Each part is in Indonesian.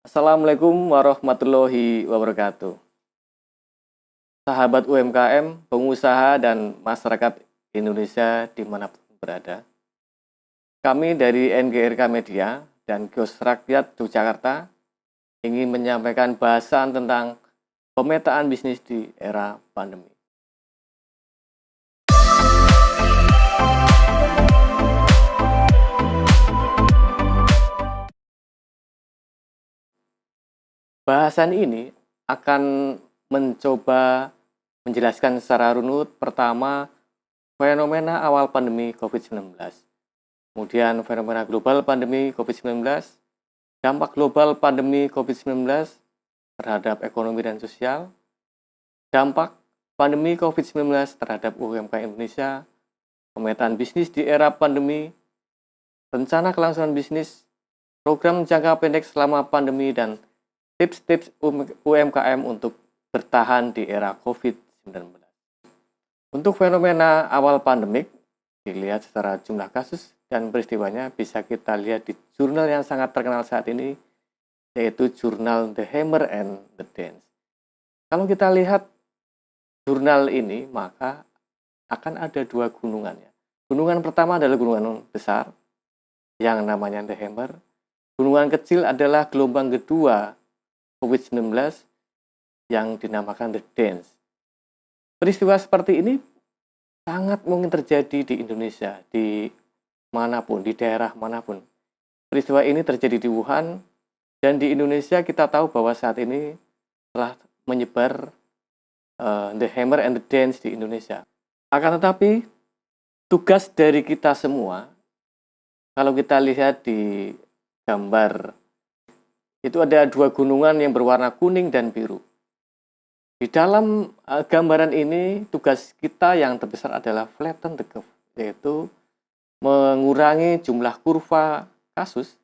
Assalamualaikum warahmatullahi wabarakatuh. Sahabat UMKM, pengusaha, dan masyarakat Indonesia dimanapun berada. Kami dari NGRK Media dan Kios Rakyat Yogyakarta ingin menyampaikan bahasan tentang pemetaan bisnis di era pandemi. Bahasan ini akan mencoba menjelaskan secara runut pertama fenomena awal pandemi COVID-19, kemudian fenomena global pandemi COVID-19, dampak global pandemi COVID-19 terhadap ekonomi dan sosial, dampak pandemi COVID-19 terhadap UMKM Indonesia, pemetaan bisnis di era pandemi, rencana kelangsungan bisnis, program jangka pendek selama pandemi, dan tips-tips UMKM untuk bertahan di era COVID-19. Untuk fenomena awal pandemik, dilihat secara jumlah kasus dan peristiwanya bisa kita lihat di jurnal yang sangat terkenal saat ini, yaitu jurnal The Hammer and the Dance. Kalau kita lihat jurnal ini, maka akan ada dua gunungannya. Gunungan pertama adalah gunungan besar, yang namanya The Hammer. Gunungan kecil adalah gelombang kedua COVID-19 yang dinamakan The Dance. Peristiwa seperti ini sangat mungkin terjadi di Indonesia, di manapun, di daerah manapun. Peristiwa ini terjadi di Wuhan, dan di Indonesia kita tahu bahwa saat ini telah menyebar The Hammer and the Dance di Indonesia. Akan tetapi, tugas dari kita semua, kalau kita lihat di gambar, itu ada dua gunungan yang berwarna kuning dan biru. Di dalam gambaran ini, tugas kita yang terbesar adalah flatten the curve, yaitu mengurangi jumlah kurva kasus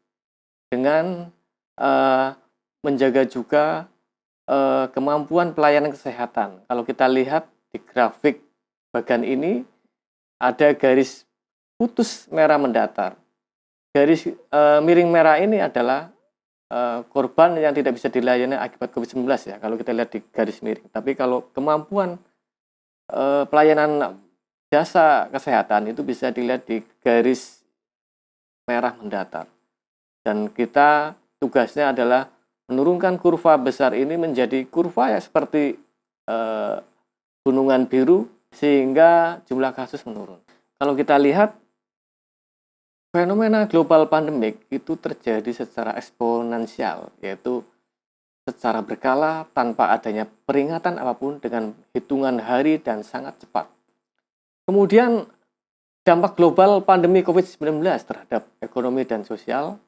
dengan menjaga juga kemampuan pelayanan kesehatan. Kalau kita lihat di grafik bagian ini, ada garis putus merah mendatar. Garis miring merah ini adalah korban yang tidak bisa dilayani akibat COVID-19 ya, kalau kita lihat di garis miring. Tapi kalau kemampuan pelayanan jasa kesehatan itu bisa dilihat di garis merah mendatar. Dan kita tugasnya adalah menurunkan kurva besar ini menjadi kurva yang seperti gunungan biru sehingga jumlah kasus menurun. Kalau kita lihat fenomena global pandemik itu terjadi secara eksponensial, yaitu secara berkala tanpa adanya peringatan apapun dengan hitungan hari dan sangat cepat. Kemudian dampak global pandemi COVID-19 terhadap ekonomi dan sosial,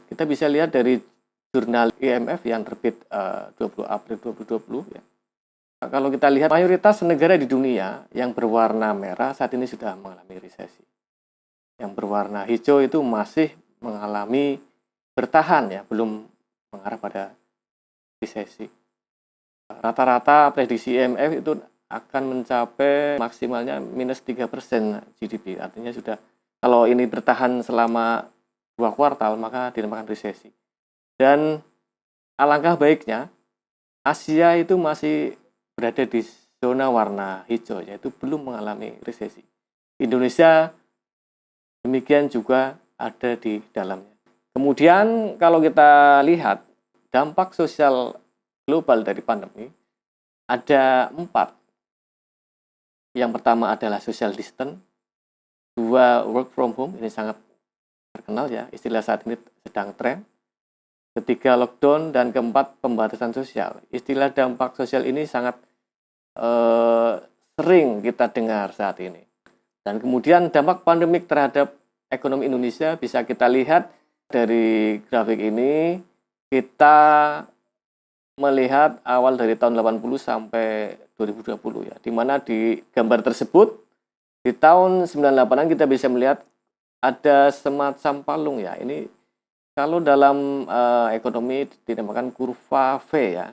kita bisa lihat dari jurnal IMF yang terbit 20 April 2020 ya. Kalau kita lihat mayoritas negara di dunia yang berwarna merah saat ini sudah mengalami resesi. Yang berwarna hijau itu masih mengalami bertahan ya, belum mengarah pada resesi. Rata-rata prediksi IMF itu akan mencapai maksimalnya minus 3% GDP. Artinya sudah, kalau ini bertahan selama 2 kuartal maka dinamakan resesi. Dan alangkah baiknya Asia itu masih berada di zona warna hijau, yaitu belum mengalami resesi. Indonesia demikian juga ada di dalamnya. Kemudian kalau kita lihat dampak sosial global dari pandemi, ada 4. Yang pertama adalah social distance, 2 work from home, ini sangat terkenal ya, istilah saat ini sedang tren. 3 lockdown, dan 4 pembatasan sosial. Istilah dampak sosial ini sangat sering kita dengar saat ini. Dan kemudian dampak pandemik terhadap ekonomi Indonesia bisa kita lihat dari grafik ini. Kita melihat awal dari tahun 80 sampai 2020 ya. Di mana di gambar tersebut di tahun 98-an kita bisa melihat ada semacam palung ya. Ini kalau dalam ekonomi dinamakan kurva V ya.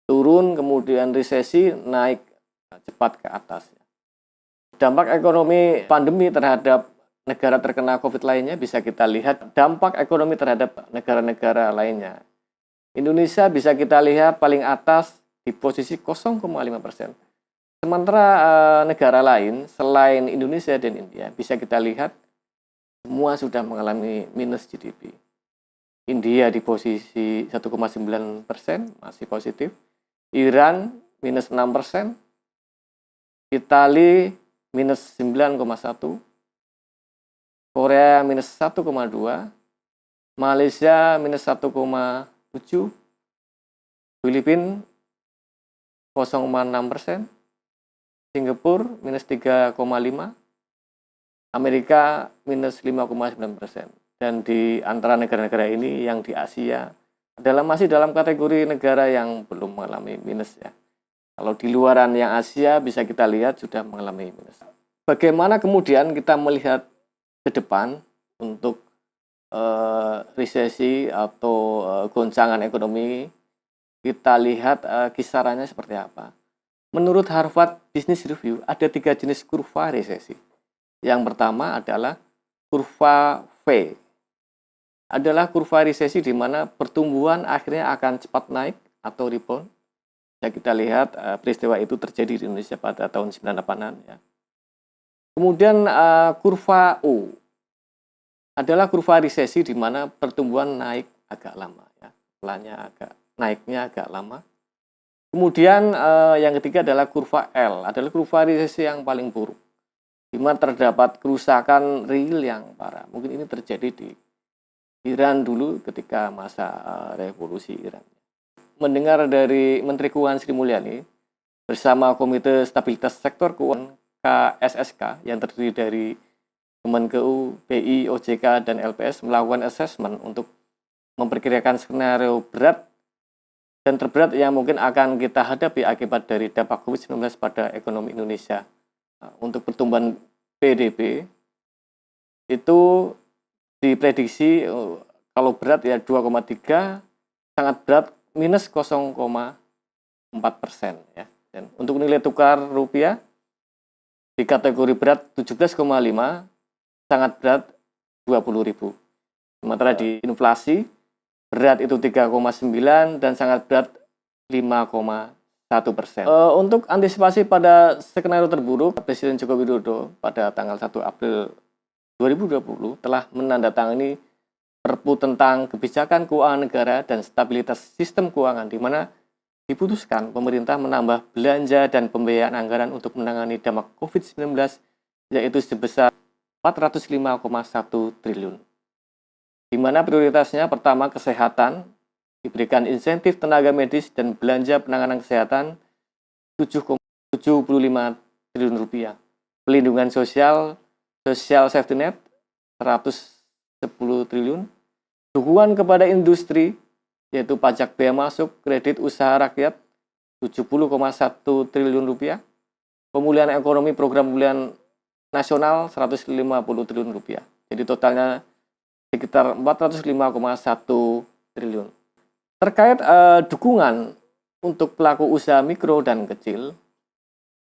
Turun kemudian resesi, naik cepat ke atas. Dampak ekonomi pandemi terhadap negara terkena COVID lainnya bisa kita lihat dampak ekonomi terhadap negara-negara lainnya. Indonesia bisa kita lihat paling atas di posisi 0,5%. Sementara negara lain selain Indonesia dan India bisa kita lihat semua sudah mengalami minus GDP. India di posisi 1,9% masih positif, Iran minus 6%, Italia minus 9,1%, Korea minus 1,2%, Malaysia minus 1,7%, Filipina 0,6%, Singapura minus 3,5%, Amerika minus 5,9%. Dan di antara negara-negara ini yang di Asia masih dalam kategori negara yang belum mengalami minus ya. Kalau di luaran yang Asia bisa kita lihat sudah mengalami minus. Bagaimana kemudian kita melihat ke depan untuk resesi atau goncangan ekonomi, kita lihat kisarannya seperti apa. Menurut Harvard Business Review, ada 3 jenis kurva resesi. Yang pertama adalah kurva V. Adalah kurva resesi di mana pertumbuhan akhirnya akan cepat naik atau rebound. Ya, kita lihat peristiwa itu terjadi di Indonesia pada tahun 98-an. Ya. Kemudian kurva U adalah kurva resesi di mana pertumbuhan naik agak lama. Ya. Naiknya agak lama. Kemudian yang ketiga adalah kurva L, adalah kurva resesi yang paling buruk, di mana terdapat kerusakan real yang parah. Mungkin ini terjadi di Iran dulu ketika masa revolusi Iran. Mendengar dari Menteri Keuangan Sri Mulyani bersama Komite Stabilitas Sektor Keuangan KSSK yang terdiri dari Kemenkeu, BI, OJK, dan LPS melakukan assessment untuk memperkirakan skenario berat dan terberat yang mungkin akan kita hadapi akibat dari dampak COVID-19 pada ekonomi Indonesia. Untuk pertumbuhan PDB itu diprediksi kalau berat ya 2,3, sangat berat minus 0,4% ya. Dan untuk nilai tukar rupiah di kategori berat 17,5, sangat berat 20.000. Sementara di inflasi berat itu 3,9 dan sangat berat 5,1%. Untuk antisipasi pada skenario terburuk, Presiden Joko Widodo pada tanggal 1 April 2020 telah menandatangani Perpu tentang Kebijakan Keuangan Negara dan Stabilitas Sistem Keuangan, di mana diputuskan pemerintah menambah belanja dan pembiayaan anggaran untuk menangani dampak COVID-19 yaitu sebesar 405,1 triliun. Di mana prioritasnya pertama kesehatan, diberikan insentif tenaga medis dan belanja penanganan kesehatan 7,75 triliun rupiah. Pelindungan sosial, social safety net 110 triliun. Dukungan kepada industri yaitu pajak bea masuk, kredit usaha rakyat 70,1 triliun rupiah. Pemulihan ekonomi program pemulihan nasional 150 triliun rupiah. Jadi totalnya sekitar 405,1 triliun. Terkait dukungan untuk pelaku usaha mikro dan kecil,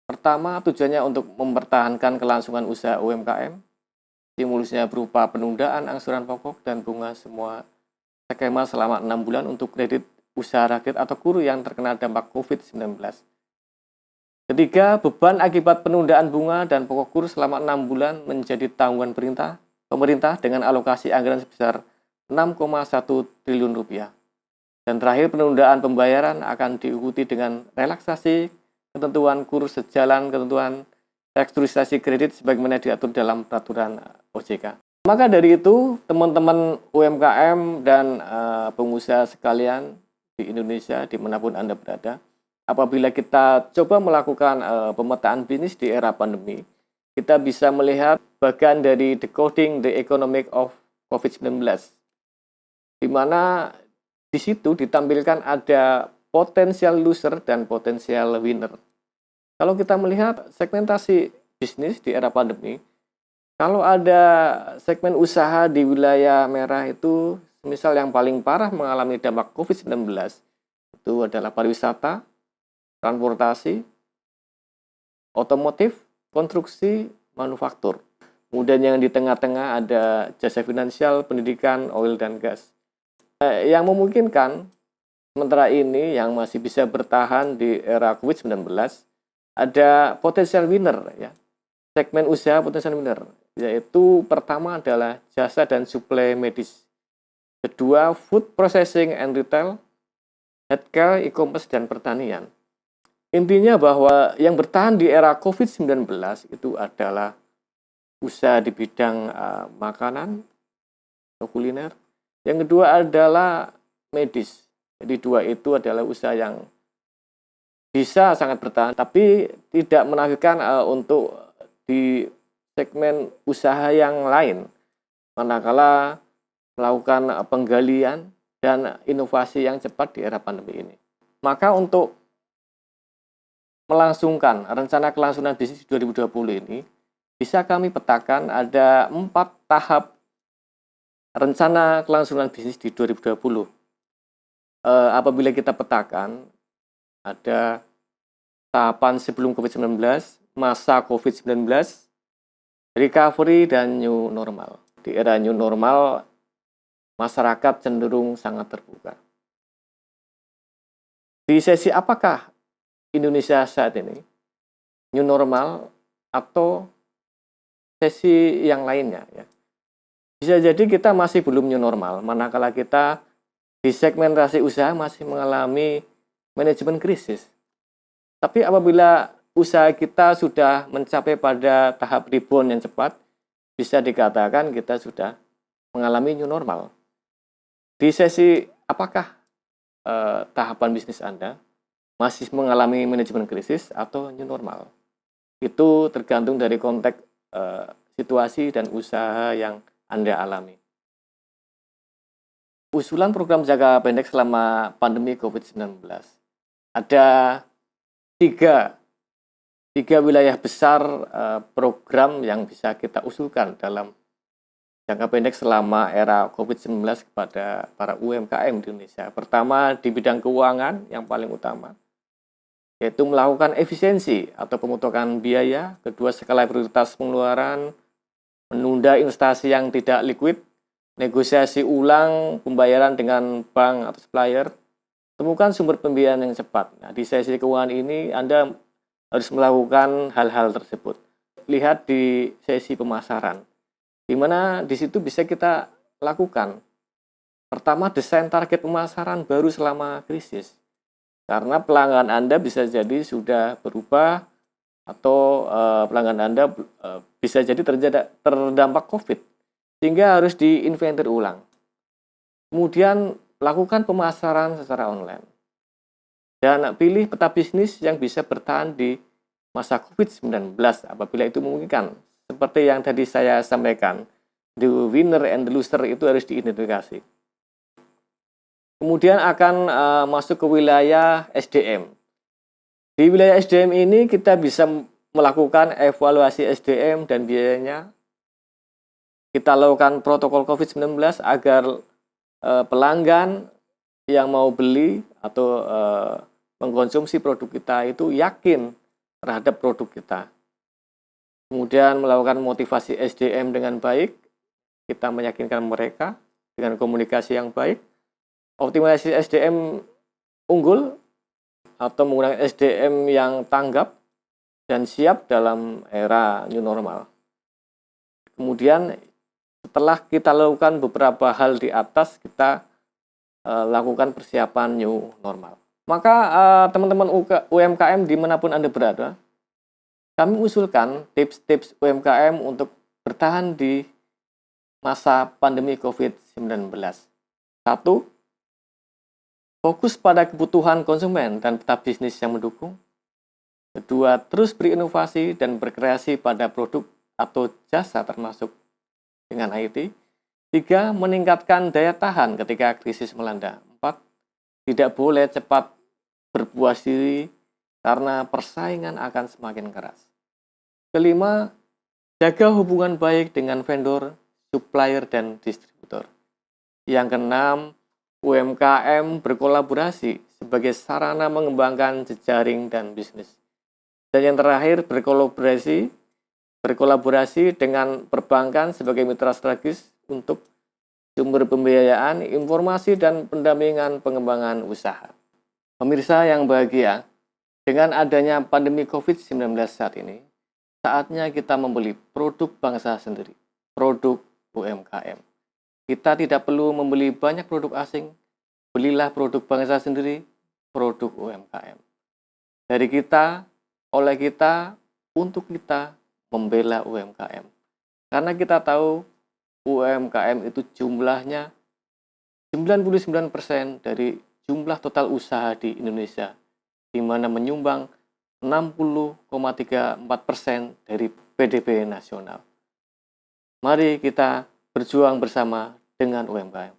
pertama tujuannya untuk mempertahankan kelangsungan usaha UMKM, stimulusnya berupa penundaan angsuran pokok dan bunga semua skema selama 6 bulan untuk kredit usaha rakyat atau KUR yang terkena dampak COVID-19. Ketiga, beban akibat penundaan bunga dan pokok KUR selama 6 bulan menjadi tanggungan pemerintah dengan alokasi anggaran sebesar 6,1 triliun rupiah. Dan terakhir, penundaan pembayaran akan diikuti dengan relaksasi ketentuan KUR sejalan ketentuan restrukturisasi kredit sebagaimana diatur dalam peraturan OJK. Maka dari itu, teman-teman UMKM dan pengusaha sekalian di Indonesia, dimanapun Anda berada, apabila kita coba melakukan pemetaan bisnis di era pandemi, kita bisa melihat bagian dari decoding the economic of COVID-19, di mana di situ ditampilkan ada potensial loser dan potensial winner. Kalau kita melihat segmentasi bisnis di era pandemi, kalau ada segmen usaha di wilayah merah itu, misal yang paling parah mengalami dampak COVID-19, itu adalah pariwisata, transportasi, otomotif, konstruksi, manufaktur. Kemudian yang di tengah-tengah ada jasa finansial, pendidikan, oil dan gas. Yang memungkinkan sementara ini yang masih bisa bertahan di era COVID-19, ada potential winner ya. Segmen usaha potential winner, yaitu pertama adalah jasa dan suplai medis. Kedua, food processing and retail, healthcare, e-commerce, dan pertanian. Intinya bahwa yang bertahan di era COVID-19 itu adalah usaha di bidang makanan atau kuliner. Yang kedua adalah medis. Jadi dua itu adalah usaha yang bisa sangat bertahan, tapi tidak menafikan untuk di segmen usaha yang lain, manakala melakukan penggalian dan inovasi yang cepat di era pandemi ini. Maka untuk melangsungkan rencana kelangsungan bisnis 2020 ini, bisa kami petakan ada 4 tahap rencana kelangsungan bisnis di 2020. Apabila kita petakan, ada tahapan sebelum COVID-19, masa COVID-19, recovery, dan new normal. Di era new normal, masyarakat cenderung sangat terbuka. Di sesi apakah Indonesia saat ini? New normal atau sesi yang lainnya ya? Bisa jadi kita masih belum new normal, manakala kita di segmentasi usaha masih mengalami manajemen krisis. Tapi apabila usaha kita sudah mencapai pada tahap rebound yang cepat, bisa dikatakan kita sudah mengalami new normal. Di sesi apakah tahapan bisnis Anda masih mengalami manajemen krisis atau new normal? Itu tergantung dari konteks situasi dan usaha yang Anda alami. Usulan program jangka pendek selama pandemi COVID-19. Ada tiga wilayah besar program yang bisa kita usulkan dalam jangka pendek selama era COVID-19 kepada para UMKM di Indonesia. Pertama, di bidang keuangan yang paling utama, yaitu melakukan efisiensi atau pemotongan biaya. Kedua, skala prioritas pengeluaran, menunda investasi yang tidak liquid, negosiasi ulang pembayaran dengan bank atau supplier, temukan sumber pembiayaan yang cepat. Nah, di sesi keuangan ini Anda harus melakukan hal-hal tersebut. Lihat di sesi pemasaran, di mana di situ bisa kita lakukan. Pertama, desain target pemasaran baru selama krisis. Karena pelanggan Anda bisa jadi sudah berubah atau pelanggan Anda bisa jadi terdampak COVID, sehingga harus diinventory ulang. Kemudian lakukan pemasaran secara online. Dan pilih peta bisnis yang bisa bertahan di masa COVID-19 apabila itu memungkinkan. Seperti yang tadi saya sampaikan, the winner and the loser itu harus diidentifikasi. Kemudian akan masuk ke wilayah SDM. Di wilayah SDM ini kita bisa melakukan evaluasi SDM dan biayanya. Kita lakukan protokol COVID-19 agar pelanggan yang mau beli atau mengkonsumsi produk kita itu yakin terhadap produk kita. Kemudian melakukan motivasi SDM dengan baik, kita meyakinkan mereka dengan komunikasi yang baik. Optimalisasi SDM unggul atau menggunakan SDM yang tanggap dan siap dalam era new normal. Kemudian setelah kita lakukan beberapa hal di atas, kita lakukan persiapan new normal. Maka teman-teman UMKM dimanapun Anda berada, kami usulkan tips-tips UMKM untuk bertahan di masa pandemi COVID-19. 1. Fokus pada kebutuhan konsumen dan peta bisnis yang mendukung. 2. Terus berinovasi dan berkreasi pada produk atau jasa termasuk dengan IT. 3. Meningkatkan daya tahan ketika krisis melanda. 4. Tidak boleh cepat berpuas diri karena persaingan akan semakin keras. 5. Jaga hubungan baik dengan vendor, supplier, dan distributor. Yang 6. UMKM berkolaborasi sebagai sarana mengembangkan jejaring dan bisnis. Dan yang terakhir, berkolaborasi dengan perbankan sebagai mitra strategis untuk sumber pembiayaan, informasi, dan pendampingan pengembangan usaha. Pemirsa yang bahagia, dengan adanya pandemi COVID-19 saat ini, saatnya kita membeli produk bangsa sendiri, produk UMKM. Kita tidak perlu membeli banyak produk asing, belilah produk bangsa sendiri, produk UMKM. Dari kita, oleh kita, untuk kita membela UMKM. Karena kita tahu UMKM itu jumlahnya 99% dari jumlah total usaha di Indonesia, di mana menyumbang 60,34% dari PDB nasional. Mari kita berjuang bersama dengan UMKM.